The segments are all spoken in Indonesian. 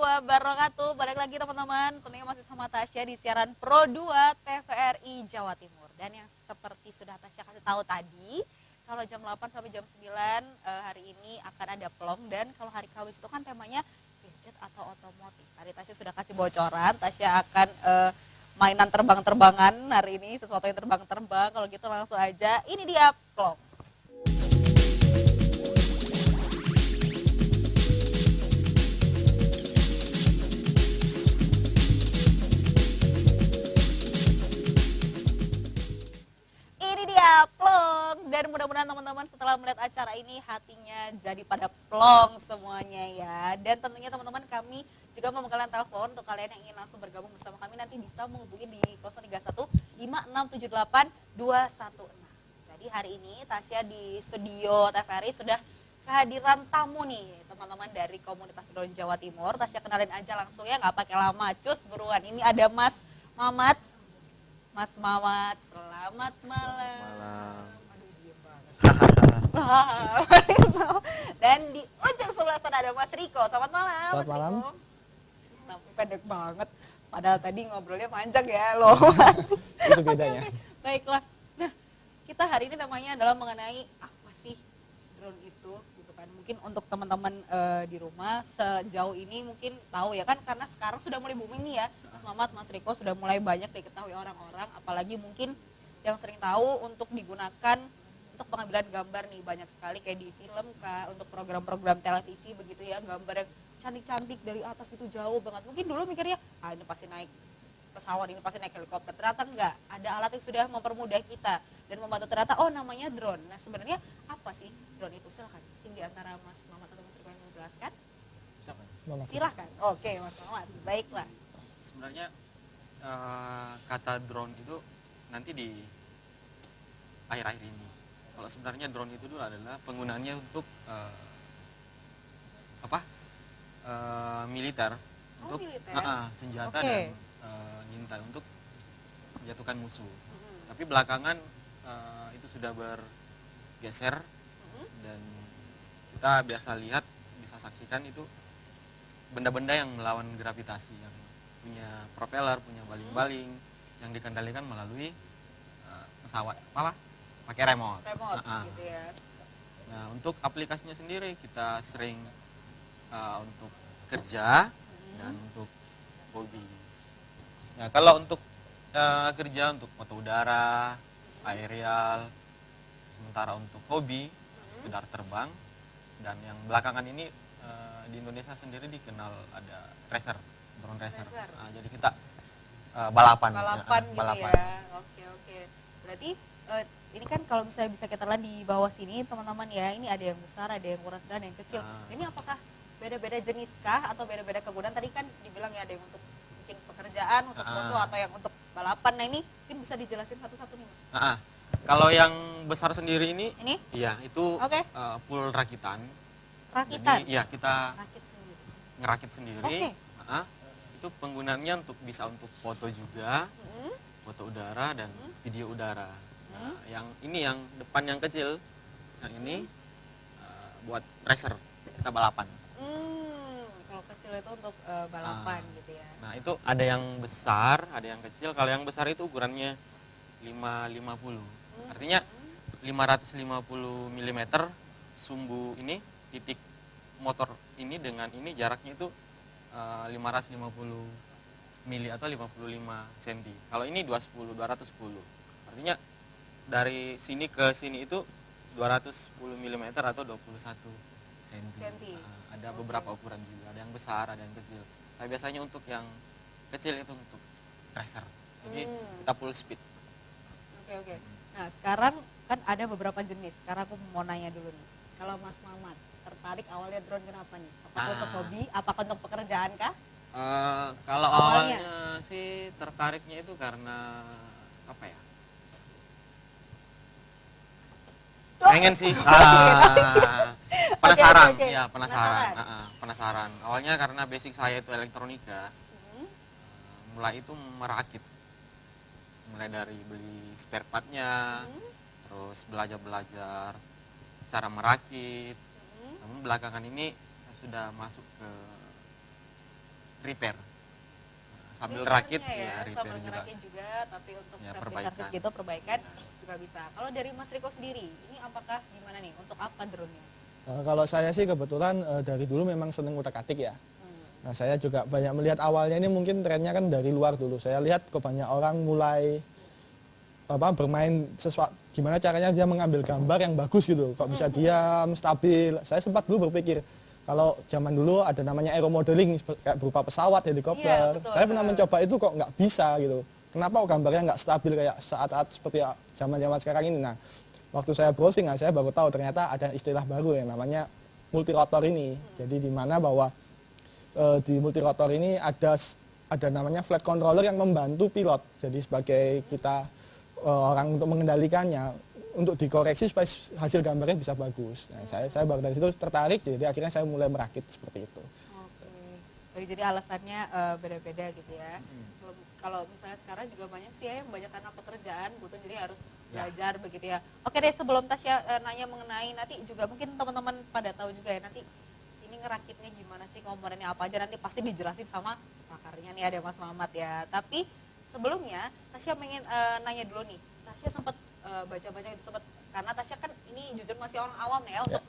wabarakatuh. Balik lagi teman-teman, tentunya masih sama Tasya di siaran Pro 2 TVRI Jawa Timur. Dan yang seperti sudah Tasya kasih tahu tadi, kalau jam 8 sampai jam 9 hari ini akan ada plong. Dan kalau hari Kamis itu kan temanya gadget atau otomotif. Tadi Tasya sudah kasih bocoran, Tasya akan mainan terbang-terbangan hari ini, sesuatu yang terbang-terbang. Kalau gitu langsung aja, ini dia plong. Ini dia plong, dan mudah-mudahan teman-teman setelah melihat acara ini hatinya jadi pada plong semuanya ya. Dan tentunya teman-teman, kami juga membukakan telepon untuk kalian yang ingin langsung bergabung bersama kami, nanti bisa menghubungi di 031 5678 216. Jadi hari ini Tasya di studio TVRI sudah kehadiran tamu nih teman-teman dari komunitas drone Jawa Timur. Tasya kenalin aja langsung ya, nggak pakai lama, cus buruan. Ini ada Mas Mamat. Mas Mamat, selamat malam. Malam. Aduh, diem banget. Dan di ujung sebelah sana ada Mas Riko. Selamat malam. Selamat malam. Tapi pendek banget. Padahal tadi ngobrolnya panjang ya loh. Itu bedanya. Oke. Baiklah. Nah, kita hari ini temanya adalah mengenai apa sih drone itu, gitu kan. Mungkin untuk teman-teman di rumah sejauh ini mungkin tahu ya kan, karena sekarang sudah mulai booming nih ya. Mas Mamat, Mas Riko sudah mulai banyak diketahui orang-orang, apalagi mungkin yang sering tahu untuk digunakan untuk pengambilan gambar nih, banyak sekali kayak di film kah, untuk program-program televisi begitu ya, gambar yang cantik-cantik dari atas itu jauh banget. Mungkin dulu mikirnya, ini pasti naik pesawat, ini pasti naik helikopter. Ternyata enggak, ada alat yang sudah mempermudah kita dan membantu. Ternyata namanya drone. Nah, sebenarnya apa sih drone itu? Silahkan, tinggi antara Mas Mamat atau Mas Riko yang menjelaskan. Silahkan. Oke, Mas Mamat, baiklah. Sebenarnya kata drone itu nanti di akhir-akhir ini. Kalau sebenarnya drone itu dulu adalah penggunaannya untuk militer, untuk militer. Senjata Oke. dan ngintai untuk menjatuhkan musuh. Tapi belakangan itu sudah bergeser dan kita biasa lihat, bisa saksikan itu benda-benda yang melawan gravitasi, yang punya propeller, punya baling-baling, yang dikendalikan melalui pesawat pakai remote. Gitu ya. Nah, untuk aplikasinya sendiri kita sering untuk kerja dan untuk hobi. Nah, kalau untuk kerja, untuk foto udara, aerial, sementara untuk hobi sekedar terbang, dan yang belakangan ini di Indonesia sendiri dikenal ada drone racer. Nah, jadi kita balapan Gitu balapan. ya. Oke. Berarti ini kan kalau misalnya bisa kita lihat di bawah sini teman-teman ya, ini ada yang besar, ada yang ukuran sedang, ada yang kecil. Ini apakah beda-beda jenis kah atau beda-beda kegunaan? Tadi kan dibilang ya ada yang untuk mungkin pekerjaan, untuk foto, atau yang untuk balapan. Nah, ini mungkin bisa dijelasin satu-satu nih, Mas. Kalau yang besar sendiri ini iya itu Oke. full rakitan. Rakitan. Jadi iya, kita Rakit sendiri. ngerakit sendiri. Oke. Itu penggunaannya bisa untuk foto juga, foto udara dan video udara. Nah, yang ini yang depan yang kecil, yang ini buat racer, kita balapan. Kalau kecil itu untuk balapan gitu ya. Nah, itu ada yang besar, ada yang kecil. Kalau yang besar itu ukurannya 550. Artinya 550 mm sumbu ini, titik motor ini dengan ini jaraknya itu 550 mili atau 55 cm. Kalau ini 210. Artinya dari sini ke sini itu 210 mm atau 21 cm. Ada beberapa ukuran juga, ada yang besar, ada yang kecil. Tapi biasanya untuk yang kecil itu untuk racer. Jadi kita full speed. Oke. Nah, sekarang kan ada beberapa jenis. Sekarang aku mau nanya dulu nih. Kalau Mas Mamat tertarik awalnya drone kenapa nih? Apakah untuk hobi? Apakah untuk pekerjaan kah? Kalau Awalnya? awalnya sih tertariknya itu karena apa ya? Pengen sih. Penasaran. Oke. Ya, penasaran. Awalnya karena basic saya itu elektronika. Mulai itu merakit. Mulai dari beli spare partnya, terus belajar cara merakit. Namun belakangan ini saya sudah masuk ke repair. Sambil Repairnya rakit ya, ya repair sambil juga. ngerakit juga, tapi untuk Ya, service perbaikan. gitu, perbaikan juga bisa. Kalau dari Mas Riko sendiri, ini apakah gimana nih? Untuk apa drone-nya? Kalau saya sih kebetulan dari dulu memang seneng utak-atik ya. Hmm. Nah, saya juga banyak melihat awalnya ini mungkin trennya kan dari luar dulu. Saya lihat kok banyak orang mulai bermain sesuatu, gimana caranya dia mengambil gambar yang bagus gitu. Kok bisa diam, stabil. Saya sempat dulu berpikir kalau zaman dulu ada namanya aeromodeling kayak berupa pesawat, helikopter. Iya, betul. Saya pernah mencoba itu kok nggak bisa gitu. Kenapa kok gambarnya nggak stabil kayak saat-saat seperti zaman-zaman sekarang ini. Nah, waktu saya browsing, saya baru tahu ternyata ada istilah baru yang namanya multirotor ini. Jadi di mana bahwa di multirotor ini ada namanya flight controller yang membantu pilot. Jadi sebagai kita orang untuk mengendalikannya, untuk dikoreksi supaya hasil gambarnya bisa bagus. Nah, saya baru dari situ tertarik, jadi akhirnya saya mulai merakit seperti itu. Oke. Oh, jadi alasannya beda-beda gitu ya. Kalau misalnya sekarang juga banyak sih ya yang banyak karena pekerjaan butuh, jadi harus belajar begitu ya. Oke deh, sebelum Tasya nanya mengenai nanti juga mungkin teman-teman pada tahu juga ya nanti ini ngerakitnya gimana sih, komponennya apa aja, nanti pasti dijelasin sama pakarnya nih, ada Mas Mamat ya. Tapi sebelumnya Tasya pengen nanya dulu nih. Tasya sempat baca-baca itu, sempat karena Tasya kan ini jujur masih orang awam nih ya untuk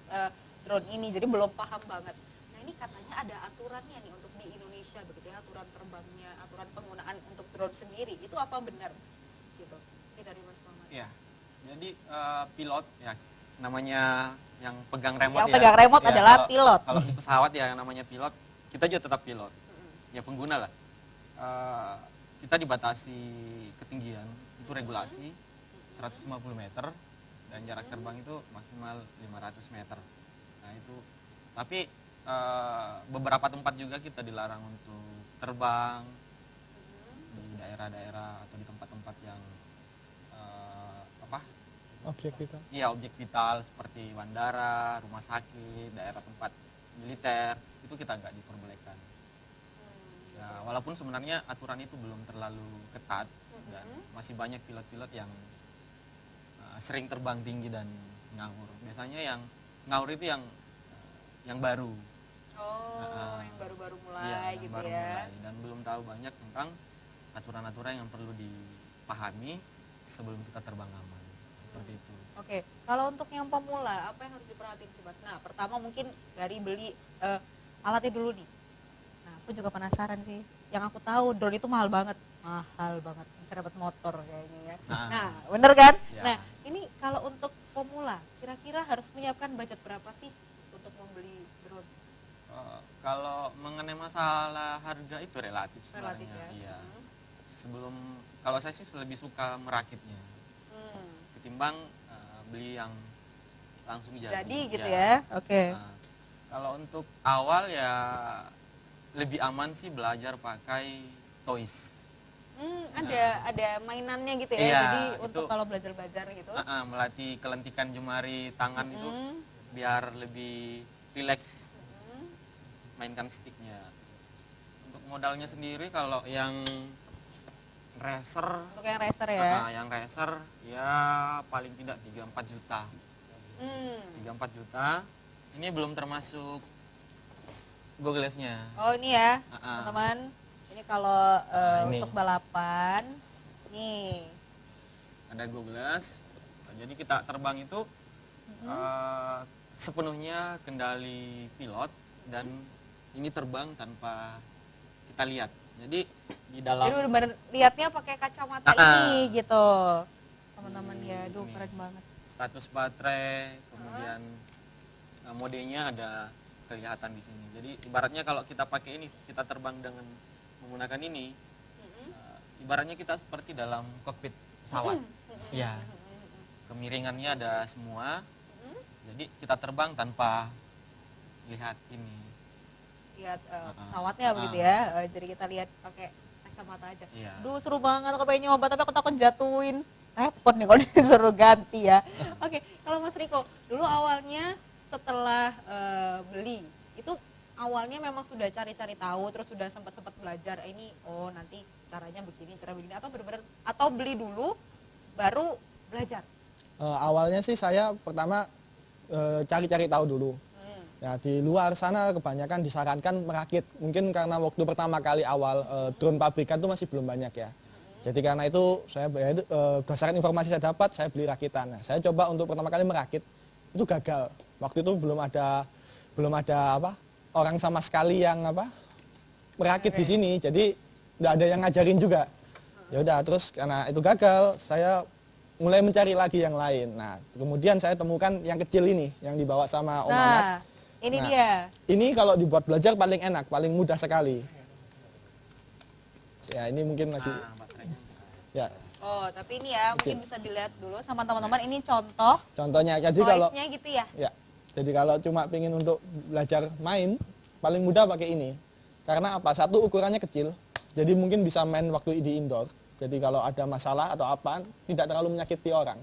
drone ini, jadi belum paham banget. Nah, ini katanya ada aturannya nih untuk di Indonesia begitu ya, aturan terbangnya, aturan penggunaan untuk drone sendiri. Itu apa benar? Gitu. Ini dari Mas Mamat. Iya. Jadi pilot ya namanya yang pegang remote Yang ya. pegang remote Ya, adalah pilot. Kalau di pesawat ya yang namanya pilot, kita juga tetap pilot. Ya pengguna lah. Kita dibatasi ketinggian, itu regulasi 150 meter dan jarak terbang itu maksimal 500 meter. Nah itu, tapi beberapa tempat juga kita dilarang untuk terbang di daerah-daerah atau di tempat-tempat yang Objek kita. iya objek vital seperti bandara, rumah sakit, daerah tempat militer itu kita nggak diperbolehkan. Ya, walaupun sebenarnya aturan itu belum terlalu ketat dan masih banyak pilot-pilot yang sering terbang tinggi dan ngawur. Biasanya yang ngawur itu yang baru. Oh, yang baru-baru mulai Iya, yang gitu baru ya. mulai dan belum tahu banyak tentang aturan-aturan yang perlu dipahami sebelum kita terbang aman. Seperti itu. Oke, kalau untuk yang pemula, apa yang harus diperhatiin sih Mas? Nah, pertama mungkin dari beli alatnya dulu nih. Nah, aku juga penasaran sih. Yang aku tahu drone itu mahal banget, bisa dapat motor kayaknya ya. Nah, bener kan? Ya. Nah, ini kalau untuk pemula, kira-kira harus menyiapkan budget berapa sih untuk membeli drone? Kalau mengenai masalah harga itu relatif sebenarnya. Relatif ya. Iya. Sebelum kalau saya sih lebih suka merakitnya ketimbang beli yang langsung Jadi gitu Ya. ya. Oke. Nah, kalau untuk awal ya lebih aman sih belajar pakai toys. Ada mainannya gitu ya. Iya, Jadi itu untuk kalau belajar-belajar gitu. Melatih kelentikan jemari tangan itu biar lebih rileks mainkan sticknya. Untuk modalnya sendiri kalau yang racer, Untuk yang racer ya. yang racer ya paling tidak 3-4 juta. 3-4 juta. Ini belum termasuk goggles-nya. Oh ini ya, teman-teman. Ini kalau ini. untuk balapan, nih. Ada goggles. Nah, jadi kita terbang itu sepenuhnya kendali pilot dan ini terbang tanpa kita lihat. Jadi di dalam Jadi benar-benar lihatnya pakai kacamata ini gitu, teman-teman ya. Aduh Ini. keren banget. status baterai, kemudian modenya ada kelihatan di sini. Jadi ibaratnya kalau kita pakai ini, kita terbang dengan menggunakan ini, ibaratnya kita seperti dalam kokpit pesawat. Ya, kemiringannya ada semua. Jadi kita terbang tanpa lihat ini. Lihat pesawatnya begitu ya. Jadi kita lihat pakai kacamata aja. Iya. Duh seru banget, aku pengen nyoba tapi aku takut jatuhin. Repot nih kalau disuruh ganti ya. Oke, kalau Mas Riko, dulu awalnya setelah beli, itu awalnya memang sudah cari-cari tahu, terus sudah sempat belajar ini, oh nanti caranya begini, cara begini, atau benar-benar atau beli dulu baru belajar? Awalnya sih saya pertama cari-cari tahu dulu. Nah, di luar sana kebanyakan disarankan merakit. Mungkin karena waktu pertama kali awal drone pabrikan itu masih belum banyak ya. Jadi karena itu saya berdasarkan informasi saya dapat, saya beli rakitan. Nah, saya coba untuk pertama kali merakit, itu gagal. Waktu itu belum ada apa orang sama sekali yang merakit di sini. Jadi nggak ada yang ngajarin juga. Ya udah, terus karena itu gagal, saya mulai mencari lagi yang lain. Nah, kemudian saya temukan yang kecil ini yang dibawa sama Om Ahmad. Nah, ini Nah, dia. Ini kalau dibuat belajar paling enak, paling mudah sekali. Ya, ini mungkin lagi. Nah, baterainya. Ya, Oh, tapi ini ya mungkin bisa dilihat dulu sama teman-teman. Ini contoh contohnya. Jadi kalau voice-nya gitu ya. ya, jadi kalau cuma pengen untuk belajar main, paling mudah pakai ini. Karena apa? Satu, ukurannya kecil. Jadi mungkin bisa main waktu di indoor. Jadi kalau ada masalah atau apa, tidak terlalu menyakiti orang.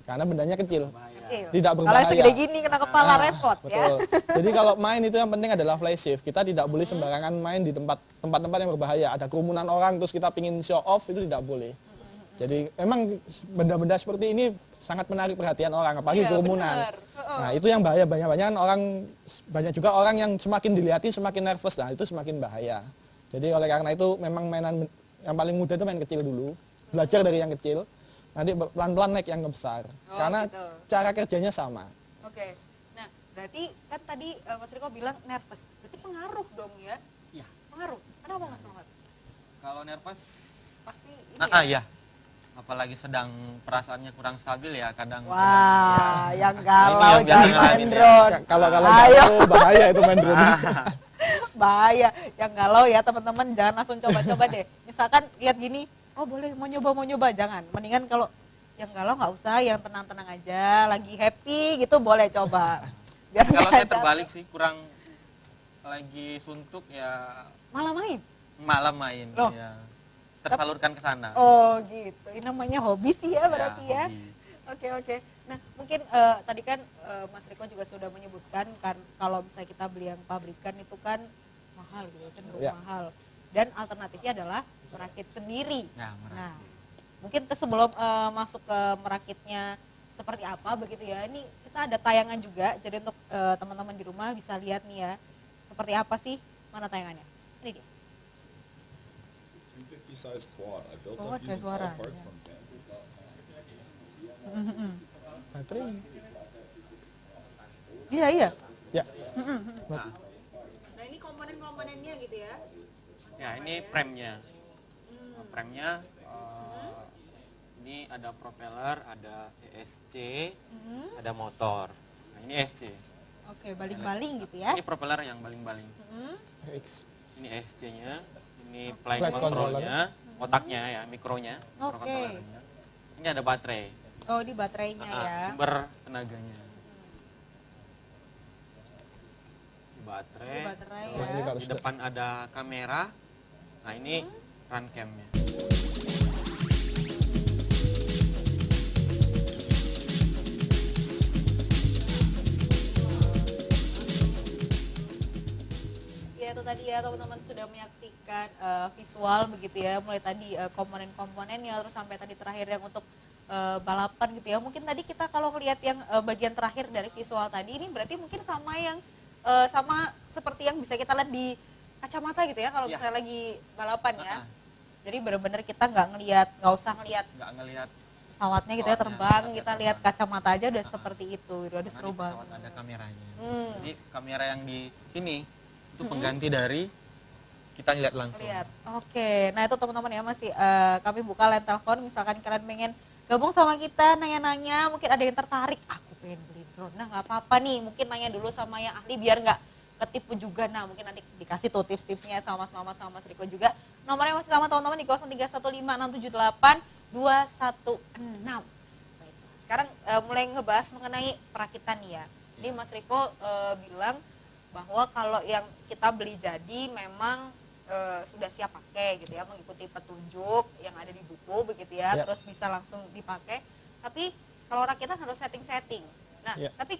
Karena bendanya kecil. Kecil. Tidak Kalau berbahaya. segede gini kena kepala Ah, repot ya. betul. Jadi kalau main itu yang penting adalah fly safe. Kita tidak boleh sembarangan main di tempat-tempat yang berbahaya. Ada kerumunan orang terus kita pingin show off, itu tidak boleh. Jadi memang benda-benda seperti ini sangat menarik perhatian orang, apalagi Iya, kerumunan. benar. Nah, itu yang bahaya. Banyak juga orang yang semakin dilihatin semakin nervous. Nah, itu semakin bahaya. Jadi oleh karena itu memang mainan yang paling mudah itu main kecil dulu. Belajar dari yang kecil. Nanti pelan-pelan naik yang besar. Oh, Karena gitu. cara kerjanya sama. Oke. Nah, berarti kan tadi Mas Riko bilang nervous. Berarti pengaruh dong ya? Iya. Pengaruh. Kenapa Mas Muhammad? Kalau nervous, Pasti ini nah, ya? iya. Apalagi sedang perasaannya kurang stabil ya kadang. Wah, yang Ini galau yang biasa jangan ngalamin ya. drone. Kalau Ayo. galau, bahaya itu main drone. Bahaya. Yang galau ya teman-teman jangan langsung coba-coba deh. Misalkan lihat gini, oh boleh mau nyoba jangan. Mendingan kalau yang galau nggak usah, yang tenang-tenang aja, lagi happy gitu boleh coba. Biar Kalau nggak saya jatuh. terbalik sih, kurang lagi suntuk ya Malah main. malam main Loh. ya. Tersalurkan ke sana. Oh gitu. Ini namanya hobi sih ya berarti ya. hobi. Oke. Nah mungkin tadi kan Mas Riko juga sudah menyebutkan kan kalau misalnya kita beli yang pabrikan itu kan mahal gitu, cenderung Ya. mahal. Dan alternatifnya adalah merakit sendiri. Ya, merakit. Nah mungkin sebelum masuk ke merakitnya seperti apa begitu ya. Ini kita ada tayangan juga. Jadi untuk teman-teman di rumah bisa lihat nih ya. Seperti apa sih? Mana tayangannya? Ini dia. 250 size quad. I built Oh, up ada using suara, all parts ya. from bamboo. Baterai. Iya. Ya. Nah ini komponen-komponennya gitu ya. Ya, ini premnya. Premnya ini ada propeller, ada ESC, ada motor. Nah, ini ESC. Oke, baling-baling gitu ya. Ini propeller yang baling-baling. X. Ini ESC-nya, ini flight Flight control-nya, otaknya ya, mikronya, Oke. microcontroller-nya. Ini ada baterai. Oh, di baterainya ya. Sumber tenaganya. Ini baterai. Ini baterai Nah, ini ya. kalau Di sudah depan ada kamera. Nah, ini run cam-nya. Ya itu tadi ya teman-teman sudah menyaksikan visual begitu ya. Mulai tadi komponen-komponennya terus sampai tadi terakhir yang untuk balapan gitu ya. Mungkin tadi kita kalau ngelihat yang bagian terakhir dari visual tadi ini berarti mungkin sama yang sama seperti yang bisa kita lihat di kacamata gitu ya kalau Iya. misalnya lagi balapan ya. Ah. Jadi benar-benar kita nggak usah ngelihat Nggak ngelihat pesawatnya gitu ya Pesawatnya, terbang, pesawatnya kita lihat terbang. kacamata aja udah seperti itu gitu. Aduh karena seru di pesawat banget. ada kameranya. Hmm. Jadi kamera yang di sini itu pengganti dari kita lihat langsung. Lihat. Oke, nah itu teman-teman ya masih kami buka line telepon misalkan kalian pengen gabung sama kita nanya-nanya, mungkin ada yang tertarik, aku pengen beli drone. Nah nggak apa-apa nih, mungkin nanya dulu sama yang ahli biar nggak ketipu juga. Nah mungkin nanti dikasih tuh tips-tipsnya sama Mas Mamat sama Mas Riko juga. Nomornya masih sama teman-teman di 0315678216. Baik, sekarang mulai ngebahas mengenai perakitan nih ya. Ini Mas Riko bilang bahwa kalau yang kita beli jadi memang sudah siap pakai gitu ya, mengikuti petunjuk yang ada di buku begitu ya, Ya. terus bisa langsung dipakai. Tapi kalau rakitan harus setting-setting. Nah, Ya. tapi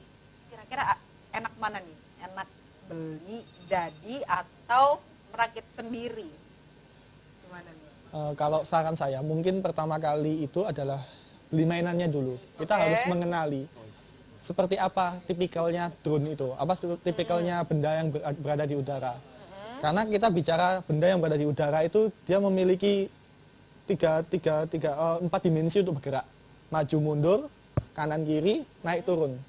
kira-kira enak mana nih? Enak beli jadi atau merakit sendiri? Gimana nih? Kalau saran saya mungkin pertama kali itu adalah beli mainannya dulu. Kita Oke. harus mengenali. seperti apa tipikalnya drone itu, apa tipikalnya benda yang berada di udara. Karena kita bicara benda yang berada di udara itu dia memiliki empat dimensi untuk bergerak, maju mundur, kanan kiri, naik turun.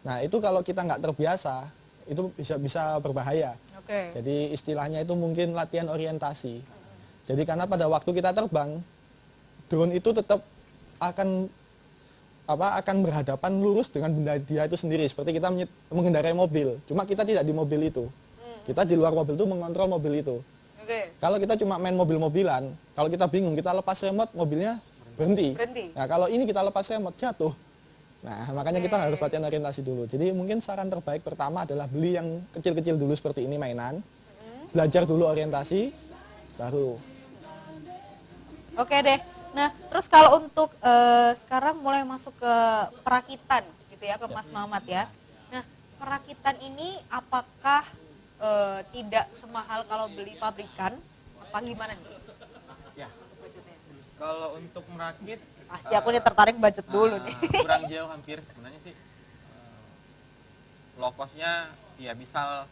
Nah itu kalau kita nggak terbiasa itu bisa berbahaya. Oke. Jadi istilahnya itu mungkin latihan orientasi. Jadi karena pada waktu kita terbang, drone itu tetap akan berhadapan lurus dengan benda dia itu sendiri. Seperti kita mengendarai mobil, cuma kita tidak di mobil itu. Kita di luar mobil itu mengontrol mobil itu. Oke. Kalau kita cuma main mobil-mobilan, kalau kita bingung, kita lepas remote, mobilnya berhenti. Nah kalau ini kita lepas remote, jatuh. Nah makanya kita harus latihan orientasi dulu. Jadi mungkin saran terbaik pertama adalah beli yang kecil-kecil dulu seperti ini mainan. Belajar dulu orientasi, baru. Oke deh. Nah, terus kalau untuk sekarang mulai masuk ke perakitan gitu ya, ke Mas Mamat ya. Nah, perakitan ini apakah tidak semahal kalau beli pabrikan? Apa gimana nih? Ya. Untuk budgetnya? Kalau untuk merakit Pasti aku nih tertarik budget dulu nih. kurang jauh hampir sebenarnya sih. Low cost-nya ya bisa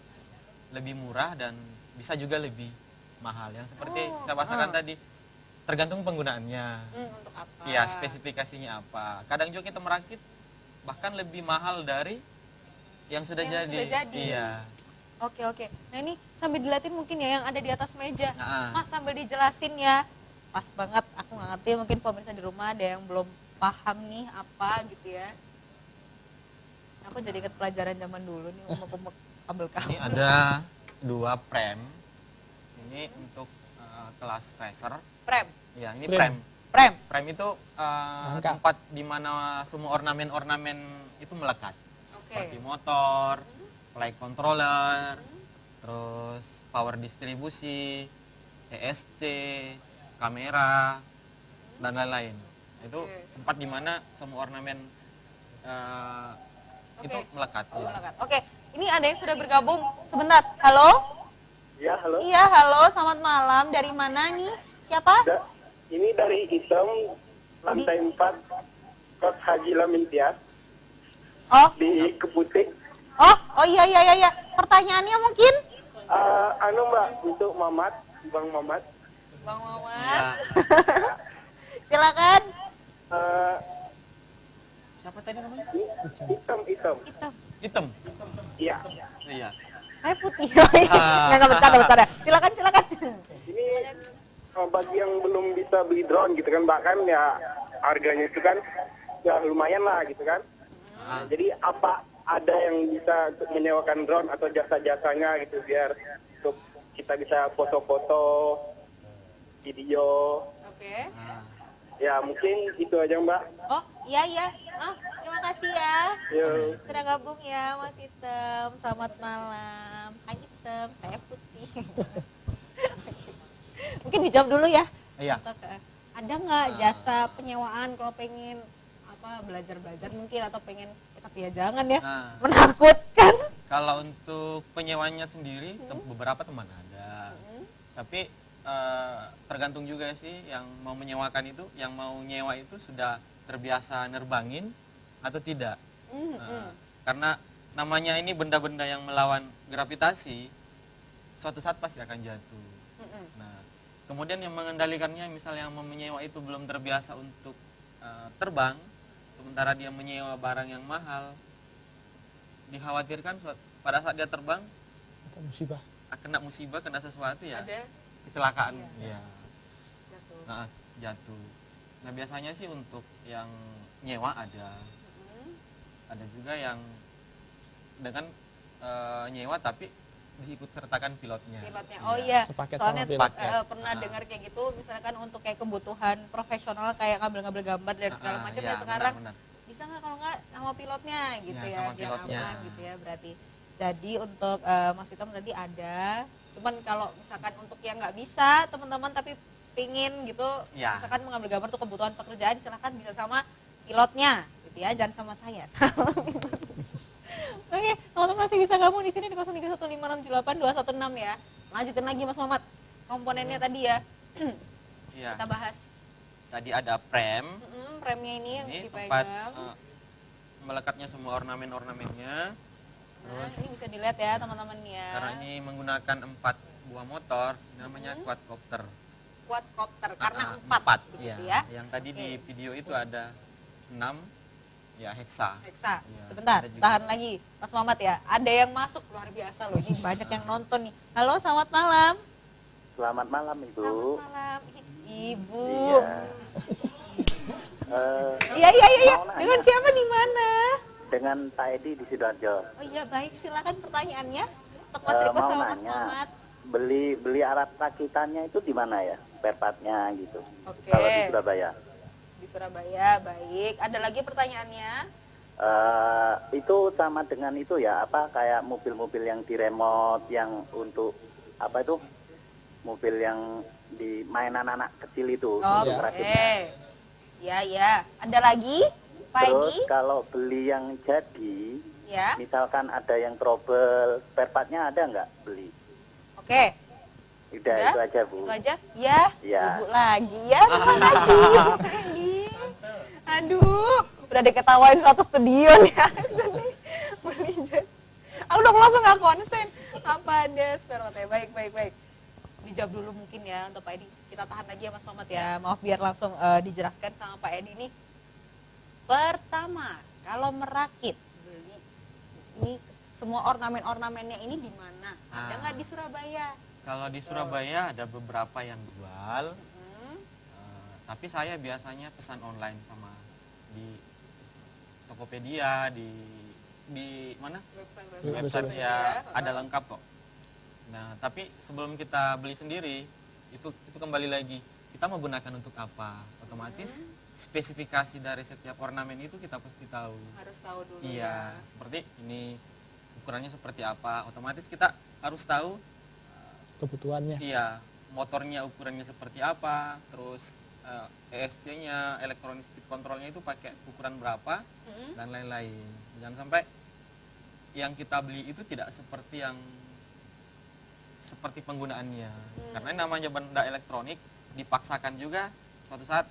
lebih murah dan bisa juga lebih mahal. Yang seperti saya bahasakan tadi, tergantung penggunaannya. Untuk apa? Ya, spesifikasinya apa. Kadang juga kita merakit bahkan lebih mahal dari yang sudah Yang jadi. sudah jadi. Iya. Oke. Nah ini sambil dilatih mungkin ya yang ada di atas meja. Nah, Mas sambil dijelasin ya. Pas banget, aku nggak ngerti, mungkin pemirsa di rumah ada yang belum paham nih apa gitu ya. Aku jadi inget pelajaran zaman dulu nih, umek-umek kabel ini kabel. ada 2 prem. Ini untuk kelas racer. Prem. Ya, ini Frame. prem. Prem. Prem itu Rangka. tempat di mana semua ornamen-ornamen itu melekat. Oke. Seperti motor, flight controller, terus power distribusi, ESC, kamera, dan lain-lain. Itu Oke. tempat di mana semua ornamen itu Oke. melekat. Oh, Ya. melekat. Oke, ini ada yang sudah bergabung. Sebentar. Halo? Ya, halo. Iya, halo. Selamat malam. Dari mana nih? Siapa? Ini dari Hitam, lantai 4, Kos Haji Lamintias, Oh, di Keputik. oh iya. Pertanyaannya mungkin? Mbak, untuk Mamat, Bang Mamat. Bang Mamat. Ya. Silakan. Eh, Siapa tadi namanya? Hitam. Hitam. Hitam. Iya. Iya. Saya putih. Nggak bercanda. Silakan. Ini bagi yang belum bisa beli drone gitu kan, bahkan ya harganya itu kan ya lumayan lah gitu kan. Jadi apa ada yang bisa untuk menyewakan drone atau jasa-jasanya gitu biar untuk kita bisa foto-foto, video. Oke. Ya mungkin itu aja Mbak. Oh, iya. Terima kasih ya. Yuk. Sudah gabung ya Mas Hitam. Selamat malam. Hai Hitam, saya putih. Mungkin dijawab dulu ya. Iya. Ada nggak jasa penyewaan kalau pengen belajar mungkin atau pengen tapi ya jangan ya. Nah. Menakutkan. Kalau untuk penyewanya sendiri, beberapa teman ada. Tapi tergantung juga sih yang mau menyewakan itu, yang mau nyewa itu sudah terbiasa nerbangin atau tidak. Karena namanya ini benda-benda yang melawan gravitasi, suatu saat pasti akan jatuh. Nah, kemudian yang mengendalikannya, misal yang mau menyewa itu belum terbiasa untuk terbang, sementara dia menyewa barang yang mahal, dikhawatirkan pada saat dia terbang Musibah. kena musibah, kena sesuatu ya, Ada kecelakaan. Iya. jatuh. Nah, jatuh. Nah, biasanya sih untuk yang nyewa ada juga yang dengan nyewa tapi diikut sertakan pilotnya. Pilotnya. Oh iya. Sepaket Soalnya sama pilot. pernah dengar kayak gitu, misalkan untuk kayak kebutuhan profesional kayak ngambil gambar dan segala macam ya sekarang. Benar. Bisa nggak kalau nggak sama pilotnya gitu Ya, ya, sama biar pilotnya. aman gitu ya berarti. Jadi untuk Mas Hitam tadi ada, cuman kalau misalkan untuk yang nggak bisa teman-teman tapi pingin gitu, Ya. misalkan mengambil gambar untuk kebutuhan pekerjaan, silakan bisa sama pilotnya gitu ya, jangan sama saya. Oke, teman-teman masih bisa gabung di sini di 0315682216 ya. Lanjutin lagi Mas Mamat, komponennya tadi ya. Iya. Kita bahas. Tadi ada prem. Remnya ini yang Ini dipegang. tempat melekatnya semua ornamen-ornamennya. Nah, ini bisa dilihat ya teman-teman ya. Karena ini menggunakan 4 buah motor, namanya quadcopter. Quadcopter karena 4 4 gitu ya. ya. Yang tadi di video itu ada 6 ya hexa. Hexa. Iya, Sebentar, ada juga. tahan lagi Mas Mamat ya. Ada yang masuk luar biasa loh. Ini banyak yang nonton nih. Halo, selamat malam. Selamat malam Ibu. Selamat malam. Ibu. Iya. Iya, iya, iya, iya. Mau nanya. Dengan siapa di mana? Dengan Pak Edi di Sidoarjo. Oh iya, baik. Silakan pertanyaannya untuk Mas Riko Mau sama Mas nanya, Mamat. beli alat rakitannya itu di mana ya? Spare part-nya gitu. Oke. Kalau di Surabaya. Di Surabaya, baik. Ada lagi pertanyaannya? Itu sama dengan itu ya, apa kayak mobil-mobil yang di remote yang untuk apa itu? Mobil yang di mainan anak kecil itu untuk Oke. rakitnya. Ya, ya. Ada lagi? Pak Terus Edi? kalau beli yang jadi, Ya. misalkan ada yang trouble, spare part-nya ada nggak beli? Oke. Udah, itu aja Bu. Itu aja? Ya. Ya. Ibu lagi ya. Terima kasih. Pak Edi. Aduh, udah diketawain satu studio nih. Beli jadi. Aku udah langsung nggak konsen. Apa ada spare part? Baik, baik, baik. Dijawab dulu mungkin ya untuk Pak Edi. Kita tahan lagi ya Mas Mamat ya. Maaf biar langsung dijelaskan sama Pak Edi nih. Pertama, kalau merakit beli ini semua ornamen-ornamennya ini di mana? Ada nggak di Surabaya? Kalau di Surabaya ada beberapa yang jual, tapi saya biasanya pesan online sama di Tokopedia, di mana? Website ya, ada lengkap kok. Nah, tapi sebelum kita beli sendiri, itu kembali lagi kita mau gunakan untuk apa? Otomatis spesifikasi dari setiap ornamen itu kita pasti tahu. Harus tahu dulu Iya, ya. seperti ini ukurannya seperti apa. Otomatis kita harus tahu kebutuhannya. iya, motornya ukurannya seperti apa, terus ESC-nya, electronic speed control-nya itu pakai ukuran berapa dan lain-lain. Jangan sampai yang kita beli itu tidak seperti penggunaannya. Karena yang namanya benda elektronik dipaksakan juga suatu saat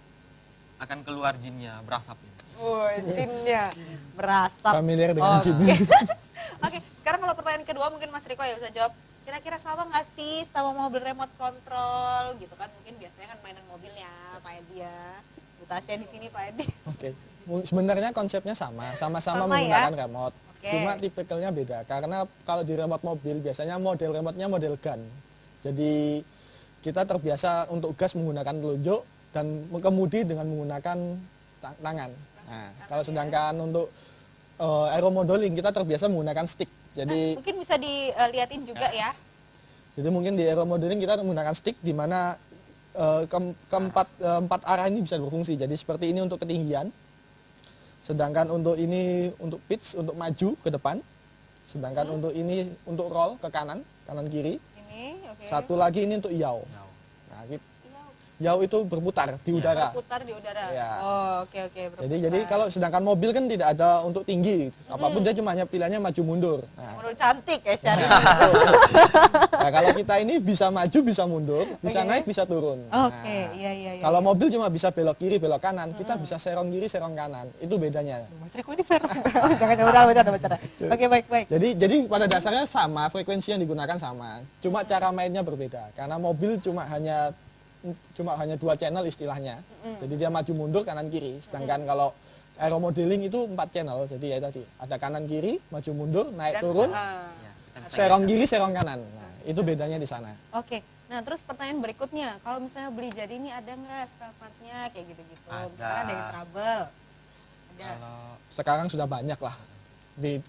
akan keluar jinnya, berasapnya. Jinnya berasap. Familiar dengan jin. Oke, sekarang kalau pertanyaan kedua mungkin Mas Riko ya bisa jawab. Kira-kira sama nggak sih sama mobil remote control gitu kan? Mungkin biasanya kan mainan mobilnya Pak Edi ya. Bu Tasya di sini Pak Edi. Oke. Sebenarnya konsepnya sama-sama Sama menggunakan ya? remote. Oke. Cuma tipikalnya beda karena kalau di remote mobil biasanya model remote-nya model gun. Jadi kita terbiasa untuk gas menggunakan telunjuk dan mengemudi dengan menggunakan tangan. Nah, kalau sedangkan untuk aeromodeling kita terbiasa menggunakan stick. Jadi Mungkin bisa dilihatin juga ya. jadi mungkin di aeromodeling kita menggunakan stick di mana empat arah ini bisa berfungsi. Jadi seperti ini untuk ketinggian. Sedangkan untuk ini untuk pitch, untuk maju ke depan. Sedangkan untuk ini untuk roll ke kanan kiri. Ini, oke. Satu lagi ini untuk yaw. Nah, yaw itu berputar di udara. Putar di udara. Ya. Oh, oke oke. Jadi kalau sedangkan mobil kan tidak ada untuk tinggi. Apapun dia cuma hanya pilihannya maju mundur. Nah, menurut cantik ya Syari. nah, kalau kita ini bisa maju, bisa mundur, bisa Oke. naik, bisa turun. Oke, Nah, iya iya iya. kalau mobil cuma bisa belok kiri, belok kanan, kita bisa serong kiri, serong kanan. Itu bedanya. Mas Riko ini seru. Jangan bercanda. Oke, baik baik. Jadi pada dasarnya sama, frekuensi yang digunakan sama. Cuma cara mainnya berbeda. Karena mobil cuma hanya dua channel istilahnya. Jadi dia maju mundur kanan kiri. Sedangkan kalau aeromodeling itu 4 channel. Jadi ya tadi ada kanan kiri, maju mundur, naik turun, Ya, kita bisa serong kiri, serong kanan. Nah, itu bedanya di sana. Oke. Nah, terus pertanyaan berikutnya, kalau misalnya beli jadi ini ada nggak spare part-nya kayak gitu-gitu? Ada. Misalnya ada yang trouble. Ada. Kalau Sekarang sudah banyak lah.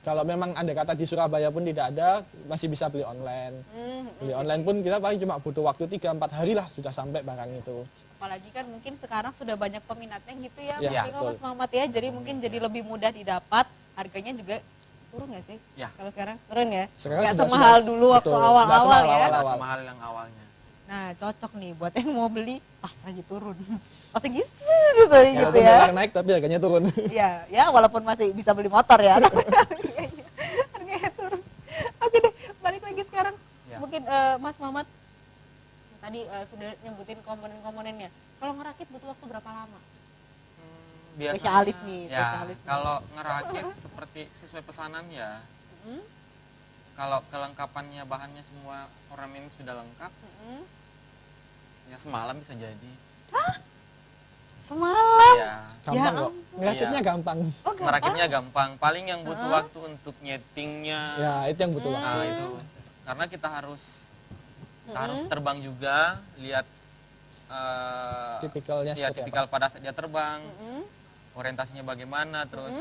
Kalau memang andai kata di Surabaya pun tidak ada, masih bisa beli online. Beli online pun kita paling cuma butuh waktu 3-4 hari lah sudah sampai barang itu. Apalagi kan mungkin sekarang sudah banyak peminatnya gitu ya, Ya, Mas Riko, betul. Mas Mamat ya. Jadi mungkin jadi lebih mudah didapat. Harganya juga turun nggak sih? Ya. Kalau sekarang turun ya? Sekarang Nggak sudah- semahal sudah- dulu waktu betul. awal-awal Nggak semahal ya. awal-awal. nggak semahal yang awalnya. Nah, cocok nih buat yang mau beli pas lagi turun. Pas lagi gitu Walaupun ya. dolar naik tapi harganya turun. Iya, ya walaupun masih bisa beli motor ya. Harganya turun. Oke deh, balik lagi sekarang. Ya. Mungkin Mas Mamat tadi sudah nyebutin komponen-komponennya. Kalau ngerakit butuh waktu berapa lama? biasanya Spesialis nih, ya, spesialis nih. kalau ngerakit seperti sesuai pesanan ya. Mm-mm. Kalau kelengkapannya bahannya semua ornamen sudah lengkap, Mm-mm. ya semalam bisa jadi. Semalam. Ya, Gampang Ya kok. Ngeracitnya Iya. gampang. Oh, gampang. ngerakitnya gampang. Paling yang butuh Heeh. waktu untuk nyetingnya. Ya, itu yang butuh waktu. Nah, itu. Karena kita harus Mm-mm. terbang juga, lihat Tipikalnya ya seperti tipikal pada saat dia terbang, Mm-mm. orientasinya bagaimana, terus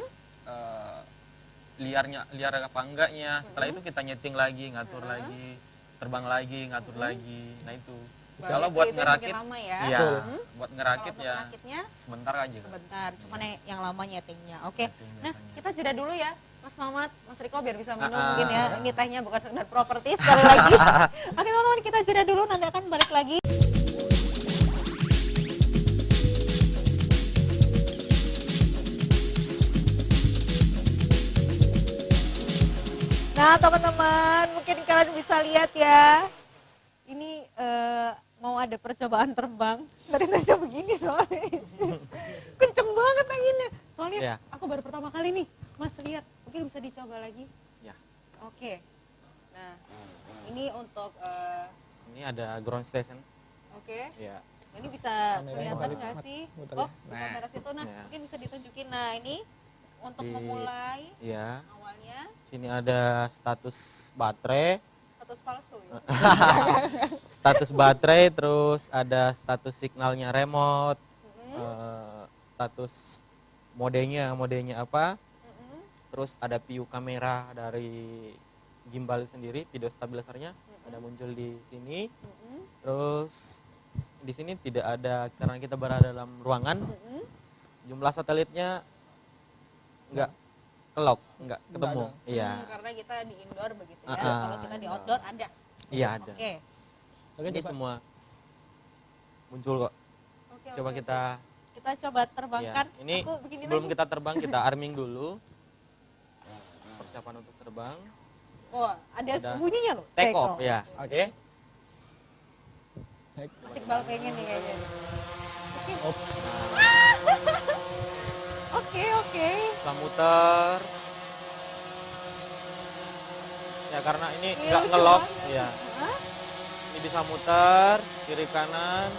liar apa enggaknya. Setelah itu kita nyeting lagi, ngatur lagi, terbang lagi, ngatur lagi. Nah itu. Berarti Kalau buat itu ngerakit, makin lama ya. iya, Betul. buat Kalau ngerakit untuk ya ngerakitnya sebentar aja. sebentar, cuman yang lama nyetingnya. Oke. Nyeting Nah, biasanya. kita jeda dulu ya. Mas Mamat, Mas Riko biar bisa minum Ah, mungkin ya. Ini tehnya bukan sekedar properti sekali lagi. Oke teman-teman, kita jeda dulu, nanti akan balik lagi. Nah teman-teman, mungkin kalian bisa lihat ya. Ini mau ada percobaan terbang. Dari aja begini soalnya. Kenceng banget anginnya. Soalnya Iya. aku baru pertama kali nih. Mas lihat, mungkin bisa dicoba lagi. Ya. Oke. Nah, ini untuk Ini ada ground station. oke. Ya. Ini bisa Kameranya kelihatan balik, nggak Mat. sih? Muter Oh, ya. di kamera situ. Nah, Ya. mungkin bisa ditunjukin. Nah, ini untuk Di- memulai Ya. awalnya Sini ada status baterai, status palsu ya. status baterai, terus ada status signalnya remote, Mm-mm, status modenya apa, mm-mm, terus ada view kamera dari gimbal sendiri, video stabilizernya ada muncul di sini, mm-mm, terus di sini tidak ada karena kita berada dalam ruangan, mm-mm. jumlah satelitnya nggak kelok, nggak ketemu, ada. iya, Karena kita di indoor begitu ya. Ah, Kalau kita di outdoor ada. iya ada. Oke. Oke, Ini coba. semua muncul kok. Oke, Coba oke, kita oke. Kita coba terbangkan. ya, ini Aku begini sebelum lagi. kita terbang kita arming dulu. Persiapan untuk terbang. Oh, ada Udah. bunyinya loh. Take off ya. Oke. Asik bal pengen nih kayaknya. Oke. Off. Oke, oke. Setelah muter. Ya karena ini Iya, nggak lucu ngelok, banget. ya. Hah? Ini bisa muter kiri kanan,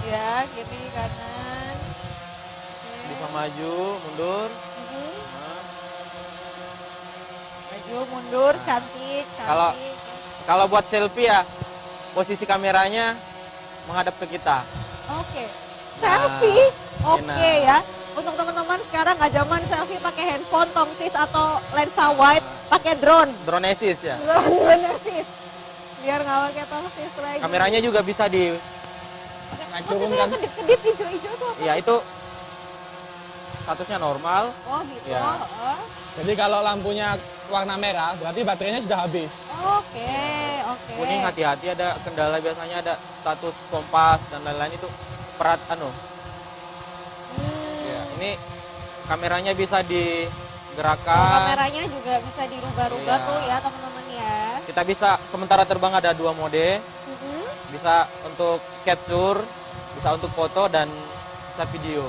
Ya, kiri kanan. Oke. bisa maju, mundur. Mhm. Nah, Maju, mundur, Nah. cantik, Kalau- cantik. kalau buat selfie ya, posisi kameranya menghadap ke kita. Oke. Nah, Selfie. Oke nah. ya. Untuk teman-teman sekarang nggak zaman selfie pakai handphone, tongsis atau lensa wide, pakai drone. Dronesis ya. Bener sih. Biar nggak pakai tongsis lagi. Kameranya juga bisa di, Maksudnya turunkan. yang kedip-kedip hijau-hijau tuh apa? ya itu statusnya normal. Oh gitu. Ya. Oh. Jadi kalau lampunya warna merah, berarti baterainya sudah habis. Oke, oke. Kuning hati-hati, ada kendala biasanya ada status kompas dan lain-lain itu perat ya, ini kameranya bisa Oh, digerakkan. kameranya juga bisa dirubah-rubah Iya. tuh ya teman-teman ya. Kita bisa sementara terbang ada 2 mode, Mhm. bisa untuk capture, bisa untuk foto dan bisa video.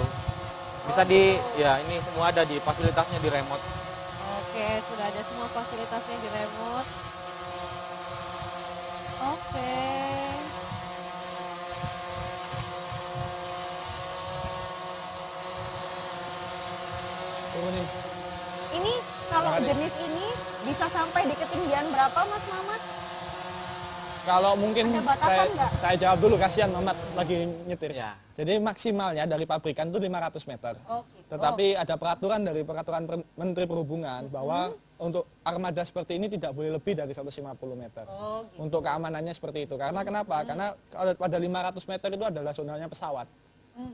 Bisa di ya ini semua ada di fasilitasnya di remote. Oke, sudah ada semua fasilitasnya di remote. Oke. Turunin. Ini kalau Makasih. jenis ini bisa sampai di ketinggian berapa Mas Mamat? Kalau mungkin Ada batasan nggak? saya jawab dulu, kasihan Mamat lagi nyetir. Ya. Jadi maksimalnya dari pabrikan itu 500 meter. Oh gitu. Tetapi ada peraturan dari Menteri Perhubungan bahwa untuk armada seperti ini tidak boleh lebih dari 150 meter. Oh gitu. Untuk keamanannya seperti itu. Karena kenapa? Karena kalau pada 500 meter itu adalah zonanya pesawat.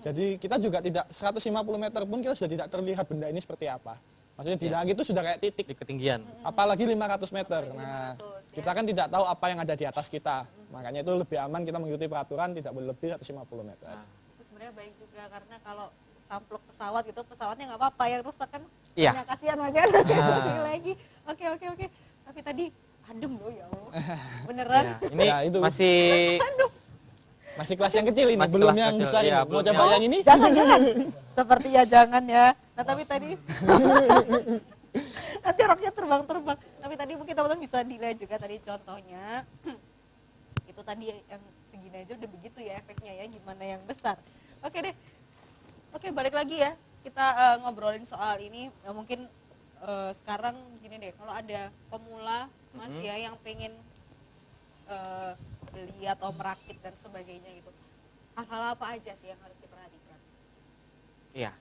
Jadi kita juga tidak 150 meter pun kita sudah tidak terlihat benda ini seperti apa. Maksudnya di langit itu sudah kayak titik. Di ketinggian. Apalagi 500 meter. Nah, 500, kita kan tidak tahu apa yang ada di atas kita. Makanya itu lebih aman kita mengikuti peraturan tidak boleh lebih 150 meter. Nah, Itu sebenarnya baik juga karena kalau sampluk pesawat gitu pesawatnya nggak apa-apa yang rusak kan. Iya. Ya, kasihan Mas ya. Lagi. Oke. Tapi tadi adem loh ya Allah. Beneran. ya, ini Ya, itu. masih Masih kelas yang kecil ini, Masih belum kelas yang kecil, besar iya, ini. Mau belum coba yang- yang ini? Jangan, jangan. Sepertinya jangan ya. Nah, tapi tadi nanti roknya terbang-terbang. Tapi tadi mungkin teman-teman bisa dilihat juga tadi contohnya. Itu tadi yang segini aja udah begitu ya efeknya ya, gimana yang besar. Oke deh. Oke, balik lagi ya. Kita ngobrolin soal ini. Ya, mungkin sekarang gini deh, kalau ada pemula Mas ya yang pengen beli atau merakit dan sebagainya gitu. Hal-hal apa aja sih yang harus diperhatikan? Iya.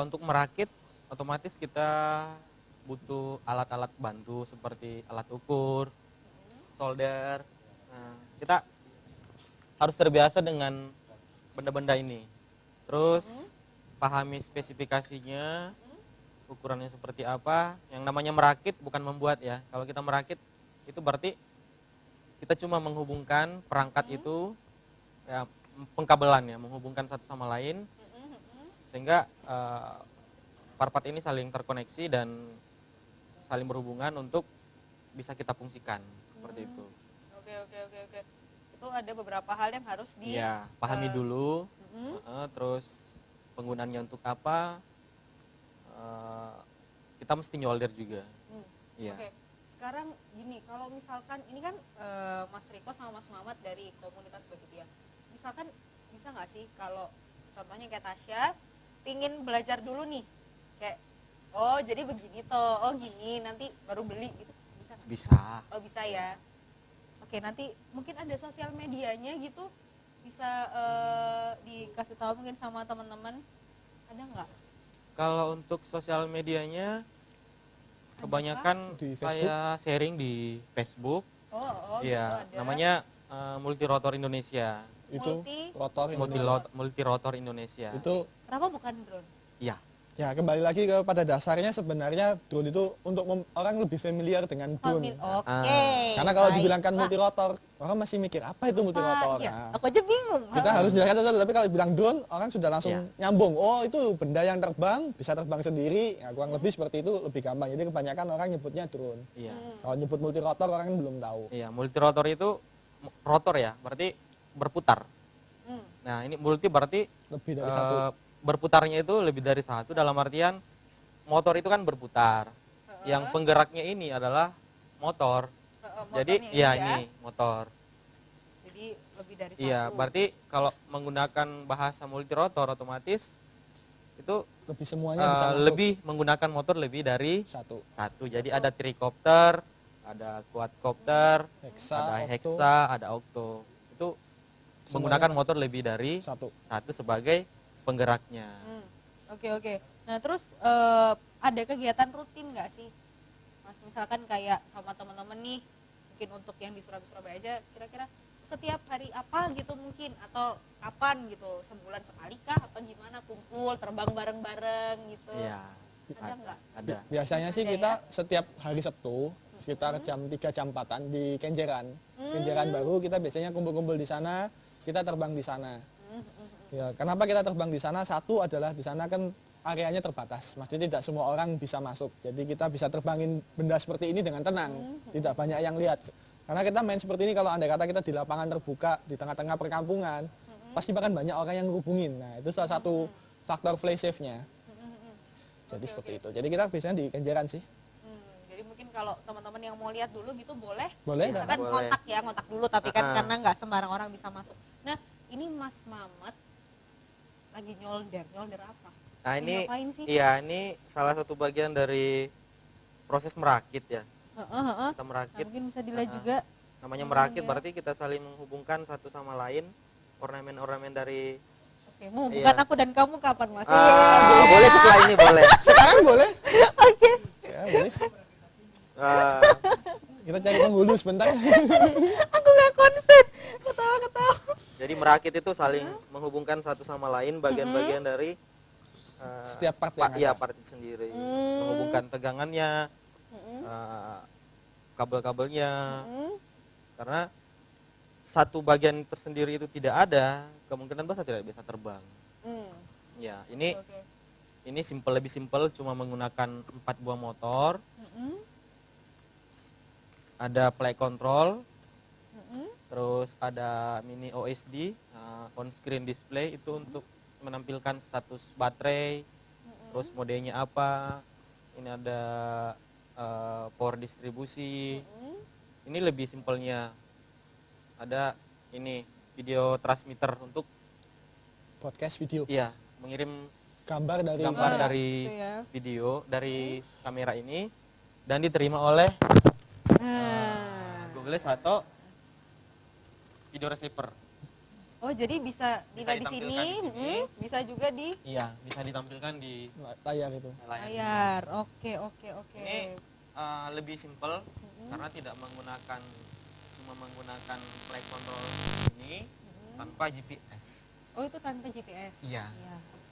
Untuk merakit otomatis kita butuh alat-alat bantu seperti alat ukur, solder. Nah, kita harus terbiasa dengan benda-benda ini. Terus pahami spesifikasinya, ukurannya seperti apa. Yang namanya merakit bukan membuat ya. Kalau kita merakit itu berarti kita cuma menghubungkan perangkat itu ya, pengkabelan ya, menghubungkan satu sama lain sehingga part-part ini saling terkoneksi dan saling berhubungan untuk bisa kita fungsikan seperti itu. Oke. Itu ada beberapa hal yang harus Iya, pahami dulu, terus penggunaannya untuk apa, kita mesti nyolder juga. Iya. Oke. Sekarang gini, kalau misalkan ini kan Mas Riko sama Mas Mamat dari komunitas begitu ya. Misalkan bisa nggak sih kalau contohnya kayak Tasya pingin belajar dulu nih, kayak oh jadi begini toh, oh gini nanti baru beli gitu, bisa nggak? Bisa. Oh bisa ya. Oke, nanti mungkin ada sosial medianya gitu, bisa dikasih tahu mungkin sama teman-teman, ada nggak? Kalau untuk sosial medianya kebanyakan Di saya sharing di Facebook. Oh Iya, gitu ada. namanya Multirotor Indonesia. Itu Multi- rotor Indonesia. Multirotor Indonesia. Itu Kenapa bukan drone? Iya. ya kembali lagi kepada dasarnya sebenarnya drone itu untuk orang lebih familiar dengan drone. Oke. Karena kalau baik. dibilangkan Wah, multirotor, orang masih mikir apa itu multirotor. iya. Nah, Aku aja bingung. kita harus jelaskan satu, tapi kalau bilang drone, orang sudah langsung Iya. nyambung. Oh, itu benda yang terbang, bisa terbang sendiri. Ya, kurang lebih seperti itu, lebih gampang. Jadi kebanyakan orang nyebutnya drone. Iya. Kalau nyebut multirotor, orang kan belum tahu. Iya, multirotor itu rotor ya, berarti berputar. Hmm. Nah, ini multi berarti Lebih dari satu. berputarnya itu lebih dari satu, dalam artian motor itu kan berputar. Yang penggeraknya ini adalah motor. Jadi Motornya iya ya. ini motor. Jadi lebih dari Iya, satu. berarti kalau menggunakan bahasa multirotor otomatis itu Lebih semuanya bisa masuk. lebih menggunakan motor lebih dari Satu. satu. Jadi ada tricopter, ada quadcopter, Hexa, ada octo, hexa, ada octo. Itu menggunakan motor lebih dari satu. satu sebagai penggeraknya. Oke. Nah terus ada kegiatan rutin nggak sih, Mas? Misalkan kayak sama teman-teman nih, mungkin untuk yang di Surabaya aja, kira-kira setiap hari apa gitu mungkin, atau kapan gitu, sebulan sekali kah, atau gimana, kumpul terbang bareng-bareng gitu? Iya. Ada nggak? Ada. Biasanya sih Ada kita setiap hari Sabtu sekitar jam 3 jam 4-an di Kenjeran. Kenjeran baru kita biasanya kumpul-kumpul di sana, kita terbang di sana. Ya, kenapa kita terbang di sana? Satu adalah di sana kan areanya terbatas, maksudnya tidak semua orang bisa masuk. Jadi kita bisa terbangin benda seperti ini dengan tenang, tidak banyak yang lihat. Karena kita main seperti ini kalau andai kata kita di lapangan terbuka di tengah-tengah perkampungan, pasti bahkan banyak orang yang ngehubungin. Nah, itu salah satu faktor play safe-nya. Jadi seperti itu. Jadi kita biasanya di Kenjeran sih. Jadi mungkin kalau teman-teman yang mau lihat dulu gitu boleh. Boleh, Misalkan boleh. kontak ya, kontak dulu, tapi kan Ah. karena nggak sembarang orang bisa masuk. Nah ini Mas Mamat lagi nyolder apa? Nah, Lagi ini ngapain sih? iya, ini salah satu bagian dari proses merakit ya. Heeh. Kita Nah, merakit, mungkin bisa dilihat Ah. juga. namanya merakit ya. berarti kita saling menghubungkan satu sama lain ornamen-ornamen dari Oke, mau Iya. bukan aku dan kamu kapan Mas? boleh setelah ini boleh. Sekarang boleh? Oke. Sekarang boleh. Eh, Kita cari penghulu sebentar. Aku nggak konsen. Ketawa. jadi merakit itu saling menghubungkan satu sama lain bagian-bagian dari Setiap part yang iya ada. part itu sendiri. Menghubungkan tegangannya, kabel-kabelnya. Karena satu bagian tersendiri itu tidak ada, kemungkinan besar tidak bisa terbang. Ya, ini Oke. ini lebih simpel, cuma menggunakan 4 buah motor, ada play control, Terus ada mini OSD, on screen display, itu untuk menampilkan status baterai, terus modenya apa. Ini ada power distribusi. Ini lebih simpelnya. Ada ini video transmitter untuk Podcast video. iya mengirim Gambar dari gambar Wah, dari gitu ya. video dari kamera ini dan diterima oleh Google atau video receiver. Oh, jadi bisa Bisa dilihat di sini, ditampilkan di sini. bisa juga di Iya, bisa ditampilkan di layar itu. layar. layar. Oke. Ini lebih simpel karena tidak menggunakan cuma menggunakan flight control ini tanpa GPS. Oh, itu tanpa GPS. Iya.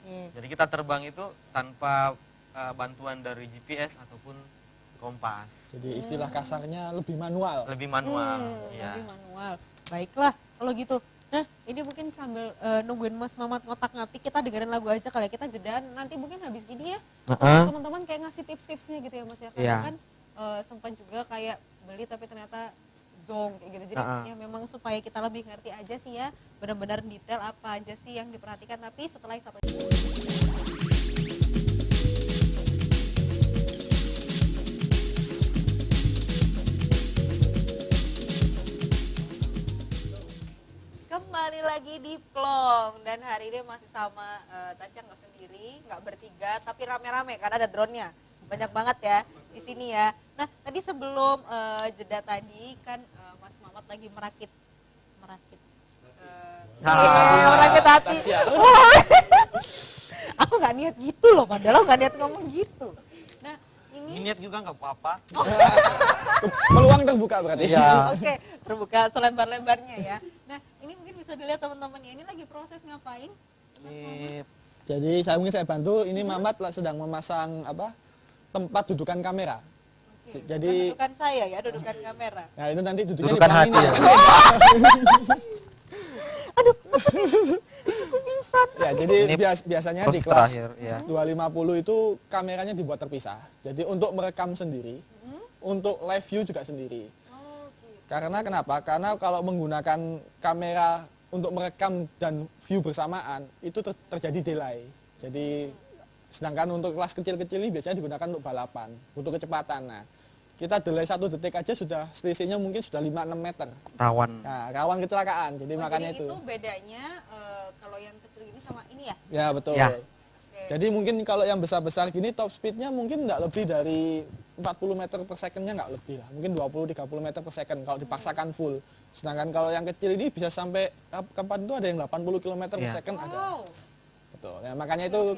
Oke. Jadi kita terbang itu tanpa bantuan dari GPS ataupun kompas. Jadi istilah kasarnya lebih manual. Lebih manual. Iya. Lebih manual. Baiklah, kalau gitu. Nah, ini mungkin sambil nungguin Mas Mamat ngotak ngatik, kita dengerin lagu aja kali ya. Kita jeda, nanti mungkin habis gini ya. Teman-teman kayak ngasih tips-tipsnya gitu ya Mas ya. Karena Iya. kan sempat juga kayak beli tapi ternyata zonk kayak gitu. Jadi ya memang supaya kita lebih ngerti aja sih ya, benar-benar detail apa aja sih yang diperhatikan. Tapi setelah yang satu kembali lagi di Plong, dan hari ini masih sama Tasya, nggak sendiri, nggak bertiga, tapi rame-rame karena ada drone-nya. Banyak banget ya di sini ya. Nah, tadi sebelum jeda tadi kan Mas Mamat lagi merakit merakit hati. Aku nggak niat gitu loh, padahal nggak niat ngomong gitu. Nah, ini Niat juga nggak apa-apa. Peluang terbuka berarti. Iya. oke, terbuka selebar-lebarnya ya. Nah, ini mungkin bisa dilihat teman-temannya, ini lagi proses ngapain? Ini Jadi saya bantu. Ini Mamat sedang memasang tempat dudukan kamera. Oke, Jadi- bukan dudukan saya ya, dudukan kamera. Nah itu nanti duduknya Dudukan di hati ya. Ya, jadi Ini biasanya di proses kelas terakhir ya. 250 itu kameranya dibuat terpisah. Jadi untuk merekam sendiri, untuk live view juga sendiri. Oh, gitu. Karena kenapa? Karena kalau menggunakan kamera untuk merekam dan view bersamaan itu terjadi delay. Jadi sedangkan untuk kelas kecil-kecil ini biasanya digunakan untuk balapan, untuk kecepatan. Nah, kita delay 1 detik aja sudah selisihnya mungkin sudah 5-6 meter. Rawan. Nah, rawan kecelakaan. Jadi Oh, makanya jadi itu. itu bedanya kalau yang kecil ini sama ini ya? Ya, betul. Ya. Oke. Jadi mungkin kalau yang besar-besar gini top speednya mungkin nggak lebih dari 40 meter per secondnya, nggak lebih lah. Mungkin 20-30 meter per second kalau dipaksakan full. Sedangkan kalau yang kecil ini bisa sampai kapan itu ada yang 80 km per Iya. second ada. Wow. Betul. Ya, makanya itu